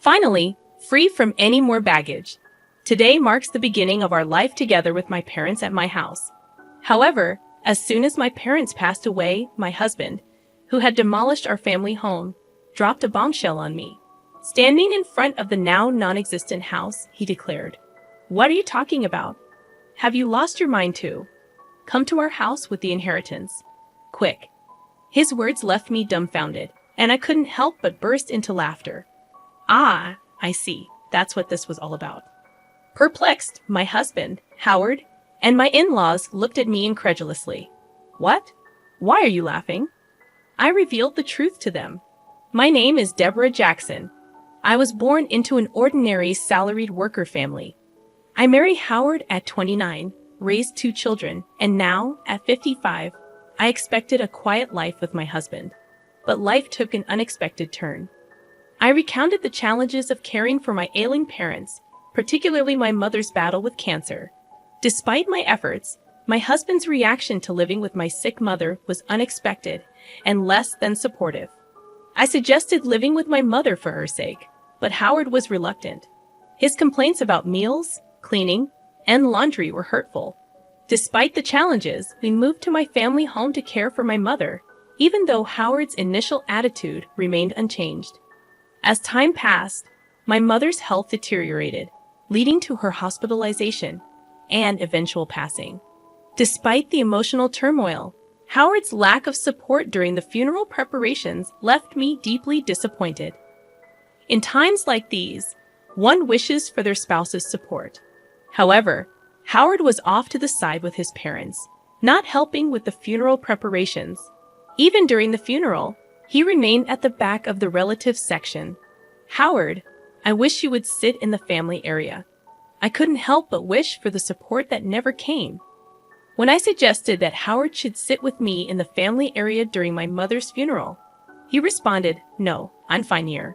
Finally, free from any more baggage. Today marks the beginning of our life together with my parents at my house. However, as soon as my parents passed away, my husband, who had demolished our family home, dropped a bombshell on me. Standing in front of the now non-existent house, he declared, "What are you talking about? Have you lost your mind too? Come to our house with the inheritance. Quick." His words left me dumbfounded, and I couldn't help but burst into laughter. Ah, I see. That's what this was all about. Perplexed, my husband, Howard, and my in-laws looked at me incredulously. What? Why are you laughing? I revealed the truth to them. My name is Deborah Jackson. I was born into an ordinary salaried worker family. I married Howard at 29, raised 2 children, and now, at 55, I expected a quiet life with my husband. But life took an unexpected turn. I recounted the challenges of caring for my ailing parents, particularly my mother's battle with cancer. Despite my efforts, my husband's reaction to living with my sick mother was unexpected and less than supportive. I suggested living with my mother for her sake, but Howard was reluctant. His complaints about meals, cleaning, and laundry were hurtful. Despite the challenges, we moved to my family home to care for my mother, even though Howard's initial attitude remained unchanged. As time passed, my mother's health deteriorated, leading to her hospitalization and eventual passing. Despite the emotional turmoil, Howard's lack of support during the funeral preparations left me deeply disappointed. In times like these, one wishes for their spouse's support. However, Howard was off to the side with his parents, not helping with the funeral preparations. Even during the funeral, he remained at the back of the relatives section. "Howard, I wish you would sit in the family area." I couldn't help but wish for the support that never came. When I suggested that Howard should sit with me in the family area during my mother's funeral, he responded, "No, I'm fine here.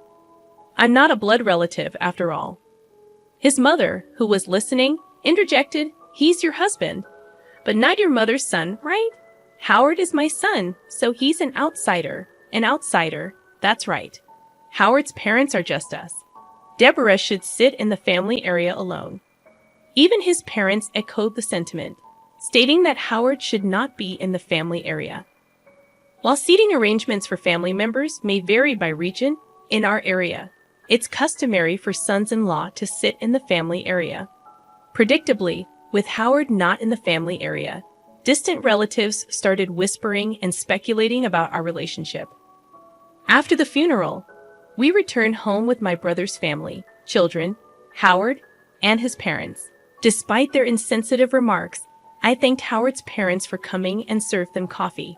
I'm not a blood relative after all." His mother, who was listening, interjected, "He's your husband, but not your mother's son, right? Howard is my son, so he's an outsider. An outsider, that's right. Howard's parents are just us. Deborah should sit in the family area alone." Even his parents echoed the sentiment, stating that Howard should not be in the family area. While seating arrangements for family members may vary by region, in our area, it's customary for sons-in-law to sit in the family area. Predictably, with Howard not in the family area, distant relatives started whispering and speculating about our relationship. After the funeral, we returned home with my brother's family, children, Howard, and his parents. Despite their insensitive remarks, I thanked Howard's parents for coming and served them coffee.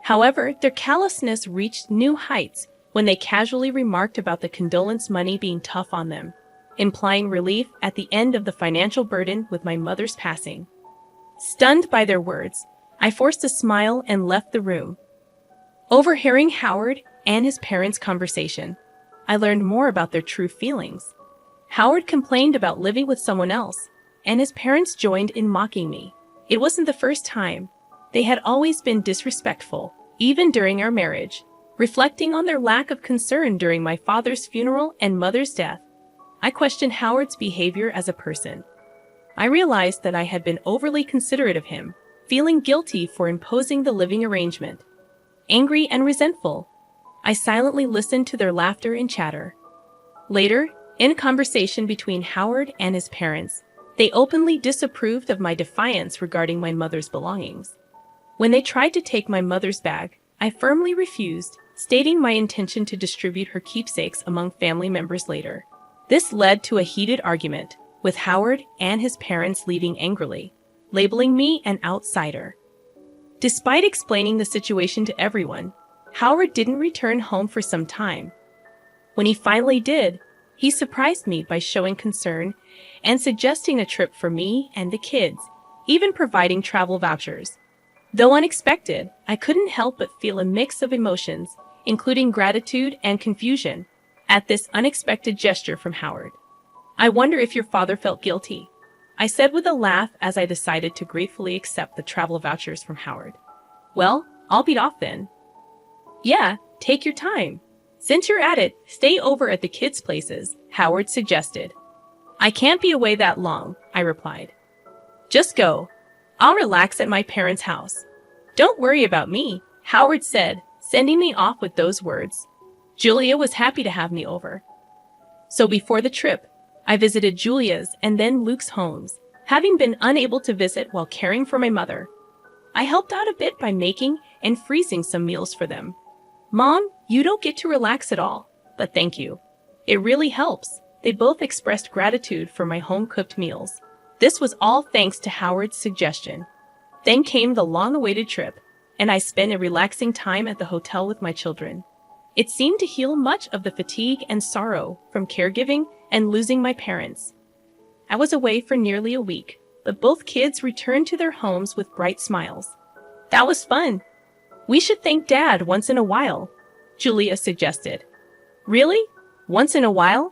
However, their callousness reached new heights when they casually remarked about the condolence money being tough on them, implying relief at the end of the financial burden with my mother's passing. Stunned by their words, I forced a smile and left the room. Overhearing Howard and his parents' conversation, I learned more about their true feelings. Howard complained about living with someone else, and his parents joined in mocking me. It wasn't the first time. They had always been disrespectful, even during our marriage. Reflecting on their lack of concern during my father's funeral and mother's death, I questioned Howard's behavior as a person. I realized that I had been overly considerate of him, feeling guilty for imposing the living arrangement. Angry and resentful, I silently listened to their laughter and chatter. Later, in a conversation between Howard and his parents, they openly disapproved of my defiance regarding my mother's belongings. When they tried to take my mother's bag, I firmly refused, stating my intention to distribute her keepsakes among family members later. This led to a heated argument, with Howard and his parents leaving angrily, labeling me an outsider. Despite explaining the situation to everyone, Howard didn't return home for some time. When he finally did, he surprised me by showing concern and suggesting a trip for me and the kids, even providing travel vouchers. Though unexpected, I couldn't help but feel a mix of emotions, including gratitude and confusion, at this unexpected gesture from Howard. "I wonder if your father felt guilty," I said with a laugh as I decided to gratefully accept the travel vouchers from Howard. "Well, I'll beat off then." "Yeah, take your time," Since you're at it, stay over at the kids' places, Howard suggested. I can't be away that long, I replied. Just go. I'll relax at my parents' house. Don't worry about me, Howard said, sending me off with those words. Julia was happy to have me over. So before the trip, I visited Julia's and then Luke's homes, having been unable to visit while caring for my mother. I helped out a bit by making and freezing some meals for them. Mom, you don't get to relax at all, but thank you. It really helps. They both expressed gratitude for my home-cooked meals. This was all thanks to Howard's suggestion. Then came the long-awaited trip, and I spent a relaxing time at the hotel with my children. It seemed to heal much of the fatigue and sorrow from caregiving and losing my parents. I was away for nearly a week, but both kids returned to their homes with bright smiles. That was fun. We should thank Dad once in a while, Julia suggested. Really? Once in a while?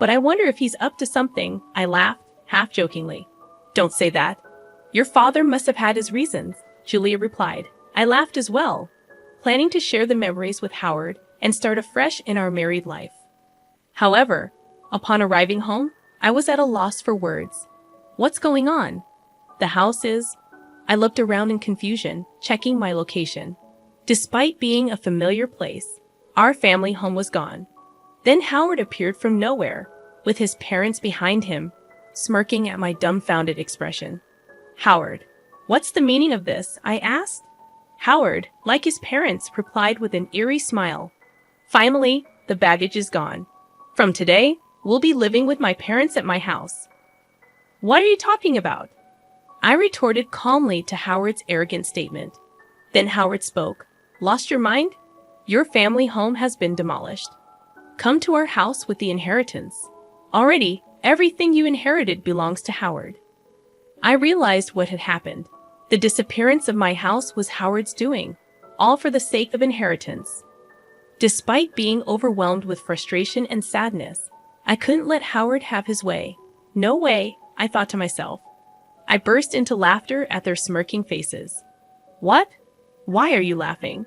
But I wonder if he's up to something, I laughed, half-jokingly. Don't say that. Your father must have had his reasons, Julia replied. I laughed as well, planning to share the memories with Howard and start afresh in our married life. However, upon arriving home, I was at a loss for words. What's going on? The house is... I looked around in confusion, checking my location. Despite being a familiar place, our family home was gone. Then Howard appeared from nowhere, with his parents behind him, smirking at my dumbfounded expression. Howard, what's the meaning of this? I asked. Howard, like his parents, replied with an eerie smile. Finally, the baggage is gone. From today, we'll be living with my parents at my house. What are you talking about? I retorted calmly to Howard's arrogant statement. Then Howard spoke. Lost your mind? Your family home has been demolished. Come to our house with the inheritance. Already, everything you inherited belongs to Howard. I realized what had happened. The disappearance of my house was Howard's doing, all for the sake of inheritance. Despite being overwhelmed with frustration and sadness, I couldn't let Howard have his way. No way, I thought to myself. I burst into laughter at their smirking faces. What? Why are you laughing?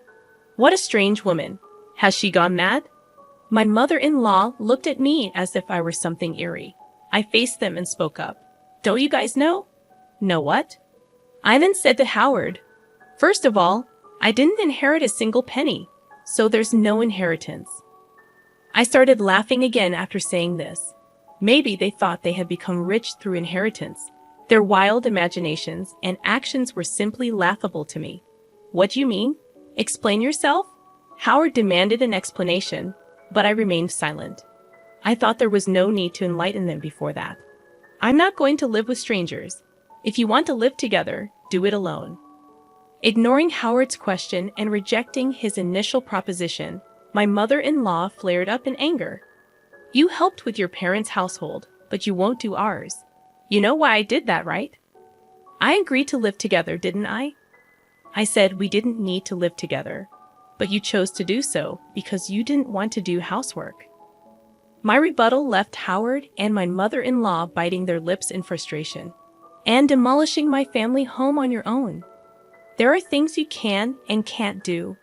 What a strange woman. Has she gone mad? My mother-in-law looked at me as if I were something eerie. I faced them and spoke up. Don't you guys know? Know what? I then said to Howard, first of all, I didn't inherit a single penny, so there's no inheritance. I started laughing again after saying this. Maybe they thought they had become rich through inheritance. Their wild imaginations and actions were simply laughable to me. What do you mean? Explain yourself? Howard demanded an explanation, but I remained silent. I thought there was no need to enlighten them before that. I'm not going to live with strangers. If you want to live together, do it alone. Ignoring Howard's question and rejecting his initial proposition, my mother-in-law flared up in anger. You helped with your parents' household, but you won't do ours. You know why I did that, right? I agreed to live together, didn't I? I said we didn't need to live together, but you chose to do so because you didn't want to do housework. My rebuttal left Howard and my mother-in-law biting their lips in frustration. And demolishing my family home on your own. There are things you can and can't do.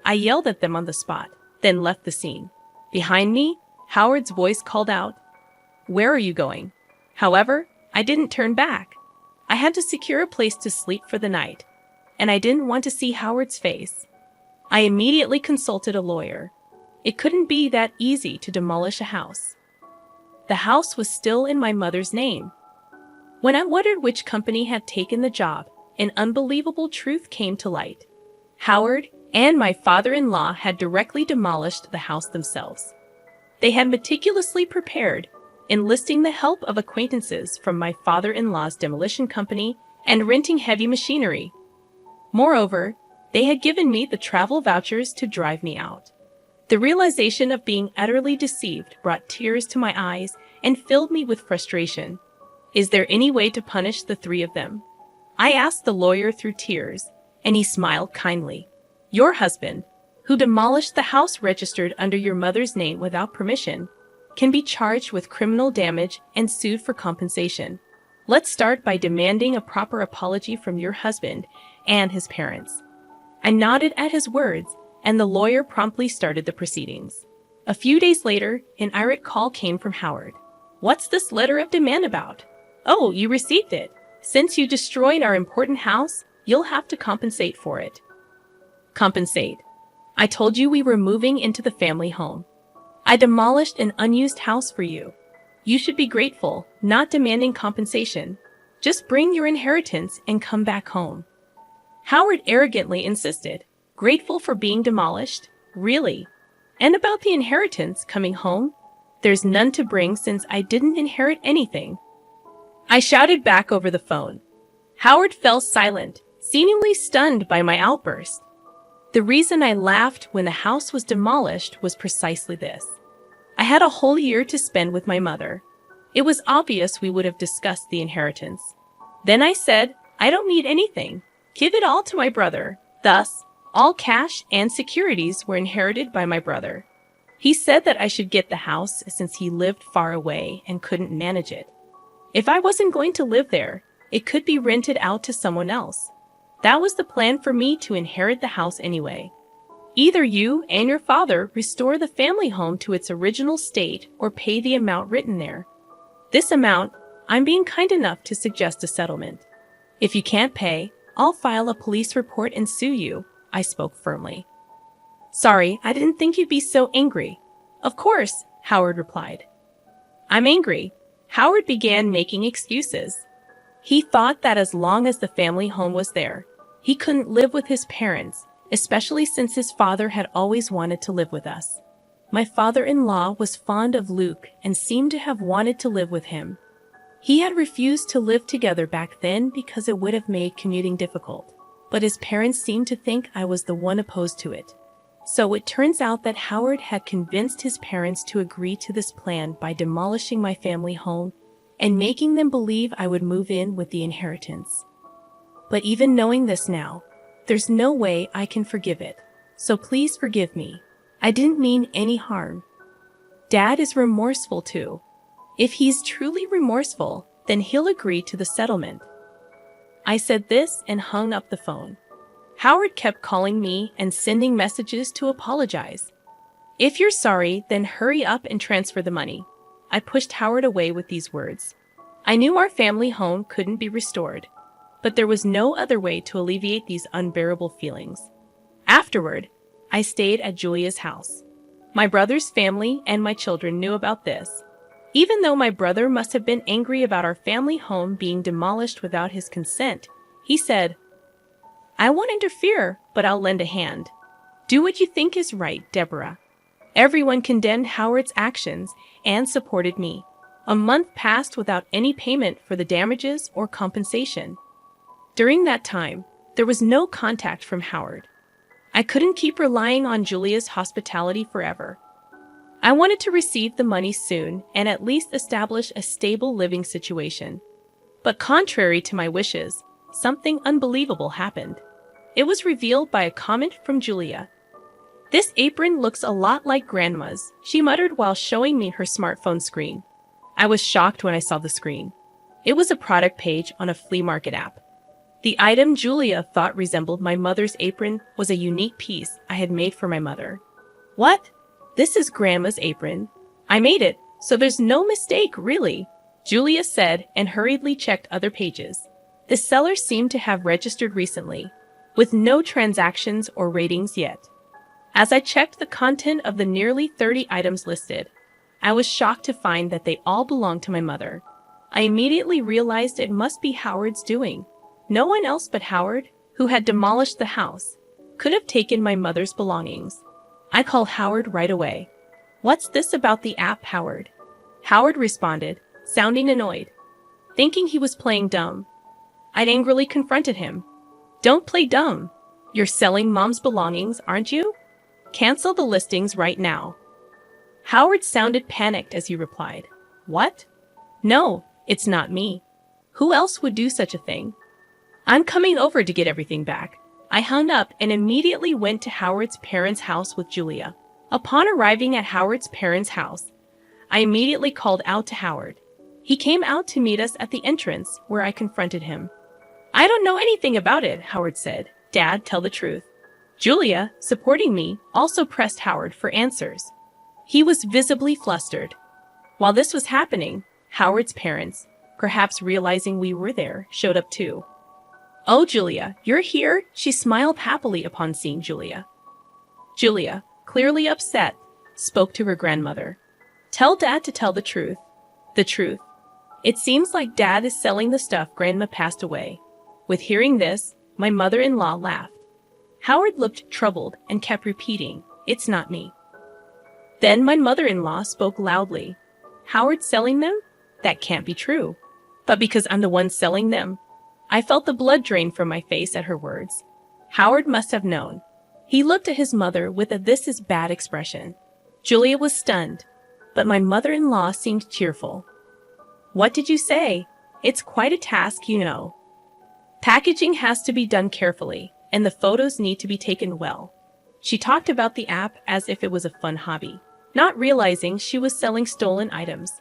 I yelled at them on the spot, then left the scene. Behind me, Howard's voice called out, Where are you going? However, I didn't turn back. I had to secure a place to sleep for the night, and I didn't want to see Howard's face. I immediately consulted a lawyer. It couldn't be that easy to demolish a house. The house was still in my mother's name. When I wondered which company had taken the job, an unbelievable truth came to light. Howard and my father-in-law had directly demolished the house themselves. They had meticulously prepared, enlisting the help of acquaintances from my father-in-law's demolition company and renting heavy machinery. Moreover, they had given me the travel vouchers to drive me out. The realization of being utterly deceived brought tears to my eyes and filled me with frustration. Is there any way to punish the three of them? I asked the lawyer through tears, and he smiled kindly. Your husband, who demolished the house registered under your mother's name without permission, can be charged with criminal damage and sued for compensation. Let's start by demanding a proper apology from your husband and his parents. I nodded at his words, and the lawyer promptly started the proceedings. A few days later, an irate call came from Howard. "What's this letter of demand about?" "Oh, you received it. Since you destroyed our important house, you'll have to compensate for it." Compensate? I told you we were moving into the family home. I demolished an unused house for you. You should be grateful, not demanding compensation. Just bring your inheritance and come back home. Howard arrogantly insisted. Grateful for being demolished? Really? And about the inheritance coming home? There's none to bring since I didn't inherit anything. I shouted back over the phone. Howard fell silent, seemingly stunned by my outburst. The reason I laughed when the house was demolished was precisely this. I had a whole year to spend with my mother. It was obvious we would have discussed the inheritance. Then I said, I don't need anything. Give it all to my brother. Thus, all cash and securities were inherited by my brother. He said that I should get the house since he lived far away and couldn't manage it. If I wasn't going to live there, it could be rented out to someone else. That was the plan for me to inherit the house anyway. Either you and your father restore the family home to its original state or pay the amount written there. This amount, I'm being kind enough to suggest a settlement. If you can't pay, I'll file a police report and sue you, I spoke firmly. Sorry, I didn't think you'd be so angry. Of course, Howard replied. I'm angry. Howard began making excuses. He thought that as long as the family home was there, he couldn't live with his parents, especially since his father had always wanted to live with us. My father-in-law was fond of Luke and seemed to have wanted to live with him. He had refused to live together back then because it would have made commuting difficult, but his parents seemed to think I was the one opposed to it. So it turns out that Howard had convinced his parents to agree to this plan by demolishing my family home and making them believe I would move in with the inheritance. But even knowing this now, there's no way I can forgive it. So please forgive me. I didn't mean any harm. Dad is remorseful too. If he's truly remorseful, then he'll agree to the settlement. I said this and hung up the phone. Howard kept calling me and sending messages to apologize. If you're sorry, then hurry up and transfer the money. I pushed Howard away with these words. I knew our family home couldn't be restored, but there was no other way to alleviate these unbearable feelings. Afterward, I stayed at Julia's house. My brother's family and my children knew about this. Even though my brother must have been angry about our family home being demolished without his consent, he said, I won't interfere, but I'll lend a hand. Do what you think is right, Deborah. Everyone condemned Howard's actions and supported me. A month passed without any payment for the damages or compensation. During that time, there was no contact from Howard. I couldn't keep relying on Julia's hospitality forever. I wanted to receive the money soon and at least establish a stable living situation. But contrary to my wishes, something unbelievable happened. It was revealed by a comment from Julia. This apron looks a lot like Grandma's, she muttered while showing me her smartphone screen. I was shocked when I saw the screen. It was a product page on a flea market app. The item Julia thought resembled my mother's apron was a unique piece I had made for my mother. What? This is Grandma's apron. I made it, so there's no mistake, really, Julia said and hurriedly checked other pages. The seller seemed to have registered recently, with no transactions or ratings yet. As I checked the content of the nearly 30 items listed, I was shocked to find that they all belonged to my mother. I immediately realized it must be Howard's doing. No one else but Howard, who had demolished the house, could have taken my mother's belongings. I called Howard right away. What's this about the app, Howard? Howard responded, sounding annoyed, thinking he was playing dumb. I'd angrily confronted him. Don't play dumb. You're selling Mom's belongings, aren't you? Cancel the listings right now. Howard sounded panicked as he replied. What? No, it's not me. Who else would do such a thing? I'm coming over to get everything back. I hung up and immediately went to Howard's parents' house with Julia. Upon arriving at Howard's parents' house, I immediately called out to Howard. He came out to meet us at the entrance, where I confronted him. I don't know anything about it, Howard said. Dad, tell the truth. Julia, supporting me, also pressed Howard for answers. He was visibly flustered. While this was happening, Howard's parents, perhaps realizing we were there, showed up too. "Oh, Julia, you're here?" She smiled happily upon seeing Julia. Julia, clearly upset, spoke to her grandmother. "Tell Dad to tell the truth. The truth. It seems like Dad is selling the stuff Grandma passed away." With hearing this, my mother-in-law laughed. Howard looked troubled and kept repeating, "It's not me." Then my mother-in-law spoke loudly. "Howard selling them? That can't be true." But because I'm the one selling them, I felt the blood drain from my face at her words. Howard must have known. He looked at his mother with a "this is bad" expression. Julia was stunned, but my mother-in-law seemed cheerful. "What did you say? It's quite a task, you know. Packaging has to be done carefully, and the photos need to be taken well." She talked about the app as if it was a fun hobby, not realizing she was selling stolen items.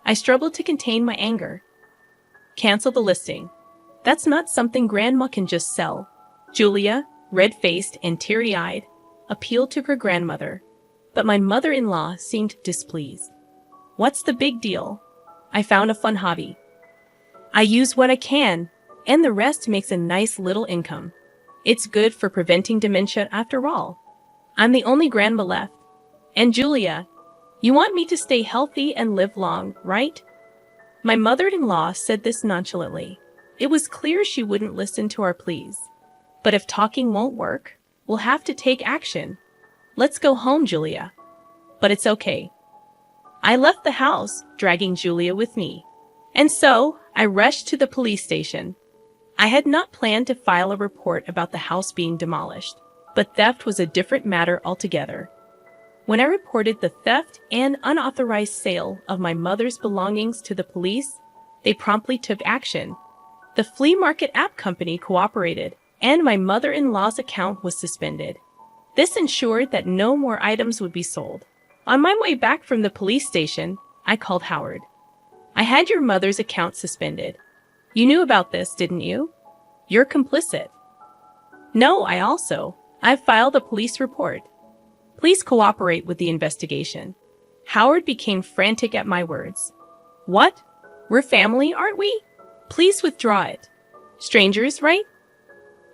I struggled to contain my anger. "Cancel the listing. That's not something Grandma can just sell." Julia, red-faced and teary-eyed, appealed to her grandmother, but my mother-in-law seemed displeased. "What's the big deal? I found a fun hobby. I use what I can, and the rest makes a nice little income. It's good for preventing dementia after all. I'm the only grandma left. And Julia, you want me to stay healthy and live long, right?" My mother-in-law said this nonchalantly. It was clear she wouldn't listen to our pleas. "But if talking won't work, we'll have to take action. Let's go home, Julia." "But it's okay." I left the house, dragging Julia with me. And so, I rushed to the police station. I had not planned to file a report about the house being demolished, but theft was a different matter altogether. When I reported the theft and unauthorized sale of my mother's belongings to the police, they promptly took action. The flea market app company cooperated, and my mother-in-law's account was suspended. This ensured that no more items would be sold. On my way back from the police station, I called Howard. "I had your mother's account suspended. You knew about this, didn't you? You're complicit." "No, I've filed a police report. Please cooperate with the investigation." Howard became frantic at my words. "What? We're family, aren't we? Please withdraw it. Strangers, right?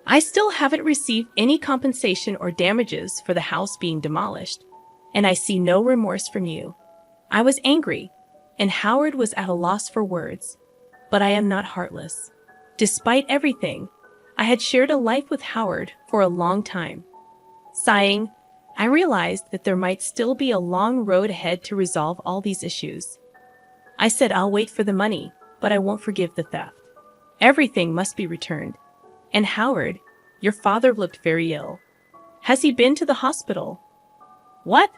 I still haven't received any compensation or damages for the house being demolished, and I see no remorse from you." I was angry, and Howard was at a loss for words. But I am not heartless. Despite everything, I had shared a life with Howard for a long time. Sighing, I realized that there might still be a long road ahead to resolve all these issues. I said I'll wait for the money, but I won't forgive the theft. Everything must be returned. "And Howard, your father looked very ill. Has he been to the hospital?" "What?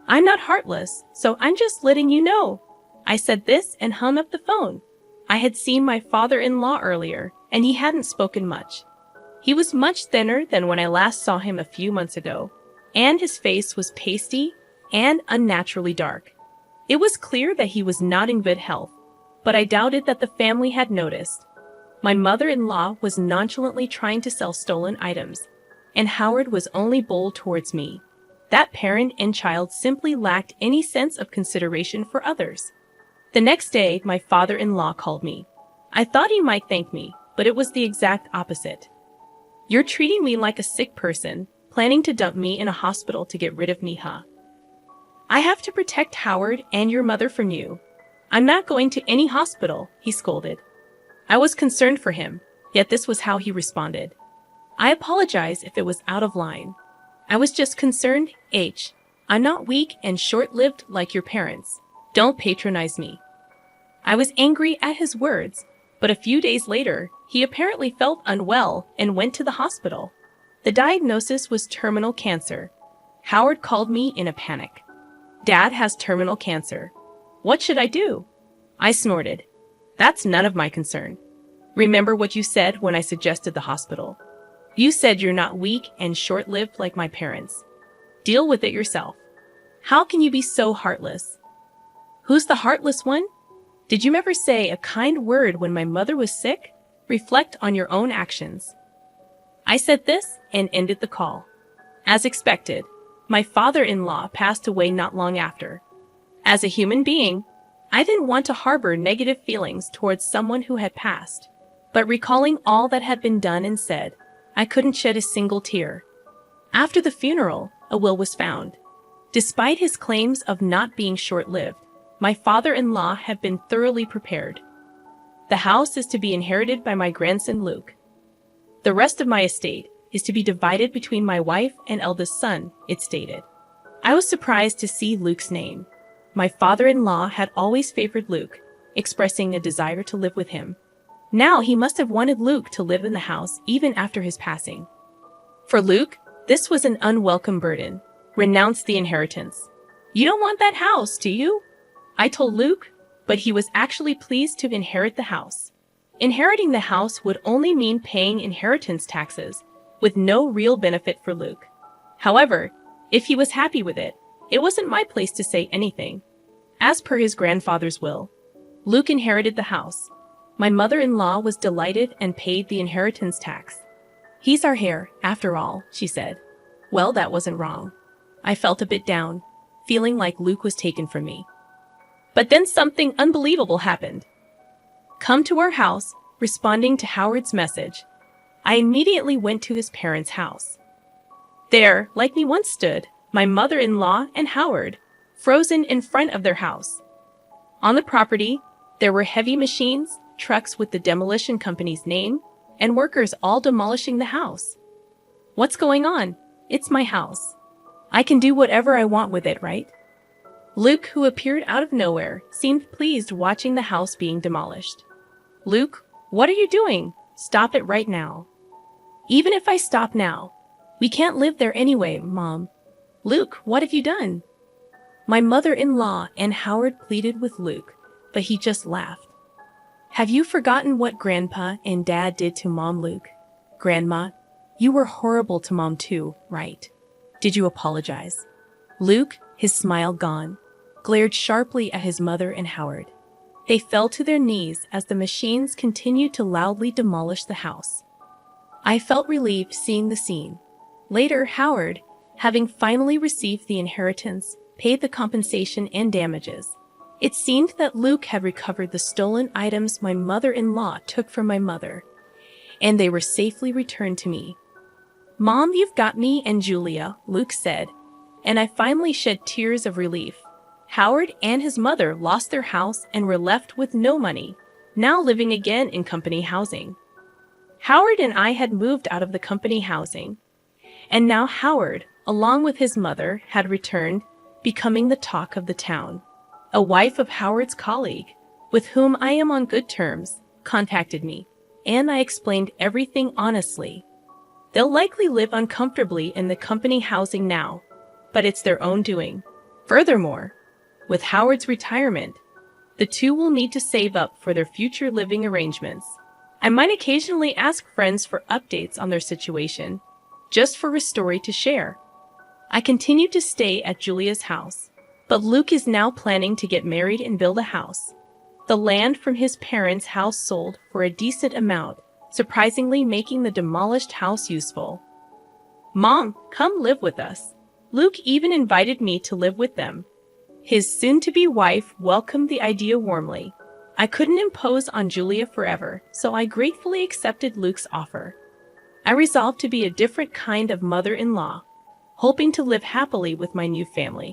I'm not heartless, so I'm just letting you know." I said this and hung up the phone. I had seen my father-in-law earlier, and he hadn't spoken much. He was much thinner than when I last saw him a few months ago, and his face was pasty and unnaturally dark. It was clear that he was not in good health, but I doubted that the family had noticed. My mother-in-law was nonchalantly trying to sell stolen items, and Howard was only bold towards me. That parent and child simply lacked any sense of consideration for others. The next day, my father-in-law called me. I thought he might thank me, but it was the exact opposite. "You're treating me like a sick person, planning to dump me in a hospital to get rid of me, huh? I have to protect Howard and your mother from you. I'm not going to any hospital," he scolded. I was concerned for him, yet this was how he responded. "I apologize if it was out of line. I was just concerned, I'm not weak and short-lived like your parents. Don't patronize me." I was angry at his words, but a few days later, he apparently felt unwell and went to the hospital. The diagnosis was terminal cancer. Howard called me in a panic. "Dad has terminal cancer. What should I do?" I snorted. "That's none of my concern. Remember what you said when I suggested the hospital. You said you're not weak and short-lived like my parents. Deal with it yourself. How can you be so heartless?" "Who's the heartless one? Did you ever say a kind word when my mother was sick? Reflect on your own actions." I said this and ended the call. As expected, My father-in-law passed away not long after. As a human being, I didn't want to harbor negative feelings towards someone who had passed. But recalling all that had been done and said, I couldn't shed a single tear. After the funeral, a will was found. Despite his claims of not being short-lived, my father-in-law had been thoroughly prepared. The house is to be inherited by my grandson Luke. The rest of my estate is to be divided between my wife and eldest son, it stated. I was surprised to see Luke's name. My father-in-law had always favored Luke, expressing a desire to live with him. Now he must have wanted Luke to live in the house even after his passing. For Luke, this was an unwelcome burden. Renounce the inheritance. You don't want that house, do you? I told Luke, but he was actually pleased to inherit the house. Inheriting the house would only mean paying inheritance taxes, with no real benefit for Luke. However, if he was happy with it, it wasn't my place to say anything. As per his grandfather's will, Luke inherited the house. My mother-in-law was delighted and paid the inheritance tax. He's our heir, after all, she said. Well, that wasn't wrong. I felt a bit down, feeling like Luke was taken from me. But then something unbelievable happened. Come to our house, responding to Howard's message. I immediately went to his parents' house. There, like me once stood, my mother-in-law and Howard, frozen in front of their house. On the property, there were heavy machines, trucks with the demolition company's name, and workers all demolishing the house. What's going on? It's my house. I can do whatever I want with it, right? Luke, who appeared out of nowhere, seemed pleased watching the house being demolished. Luke, what are you doing? Stop it right now. Even if I stop now, we can't live there anyway, Mom. Luke, what have you done? My mother-in-law and Howard pleaded with Luke, but he just laughed. Have you forgotten what Grandpa and Dad did to Mom, Luke? Grandma, you were horrible to Mom too, right? Did you apologize? Luke, his smile gone, glared sharply at his mother and Howard. They fell to their knees as the machines continued to loudly demolish the house. I felt relieved seeing the scene. Later, Howard, having finally received the inheritance, paid the compensation and damages. It seemed that Luke had recovered the stolen items my mother-in-law took from my mother, and they were safely returned to me. Mom, you've got me and Julia, Luke said, and I finally shed tears of relief. Howard and his mother lost their house and were left with no money, now living again in company housing. Howard and I had moved out of the company housing, and now Howard, along with his mother, had returned, becoming the talk of the town. A wife of Howard's colleague, with whom I am on good terms, contacted me, and I explained everything honestly. They'll likely live uncomfortably in the company housing now, but it's their own doing. Furthermore, with Howard's retirement, the two will need to save up for their future living arrangements. I might occasionally ask friends for updates on their situation, just for a story to share. I continue to stay at Julia's house, but Luke is now planning to get married and build a house. The land from his parents' house sold for a decent amount, surprisingly making the demolished house useful. Mom, come live with us. Luke even invited me to live with them. His soon-to-be wife welcomed the idea warmly. I couldn't impose on Julia forever, so I gratefully accepted Luke's offer. I resolved to be a different kind of mother-in-law, hoping to live happily with my new family.